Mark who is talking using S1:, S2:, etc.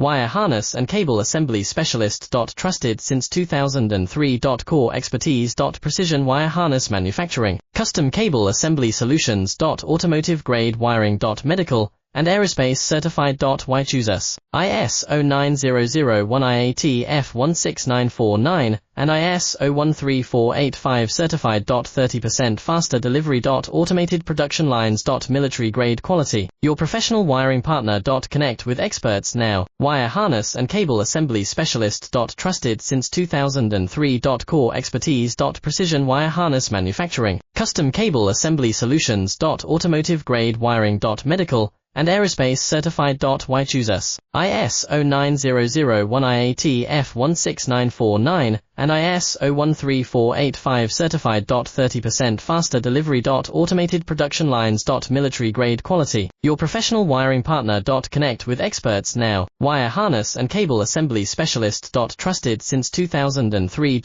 S1: Wire harness and cable assembly specialist. Trusted since 2003. Core expertise. Precision wire harness manufacturing, custom cable assembly solutions. Automotive grade wiring. Medical and aerospace certified. Why choose us? ISO 9001 IAT F16949 and ISO 13485 certified. 30% faster delivery. Automated production lines. Military grade quality. Your professional wiring partner. Connect with experts now. Wire harness and cable assembly specialist. Trusted since 2003. Core expertise. Precision wire harness manufacturing, custom cable assembly solutions. Automotive grade wiring. Medical and aerospace certified. Why choose us? ISO 9001 IAT F16949 and ISO 13485 certified. 30% faster delivery. Automated production lines. Military grade quality. Your professional wiring partner. Connect with experts now. Wire harness and cable assembly specialist. Trusted since 2003.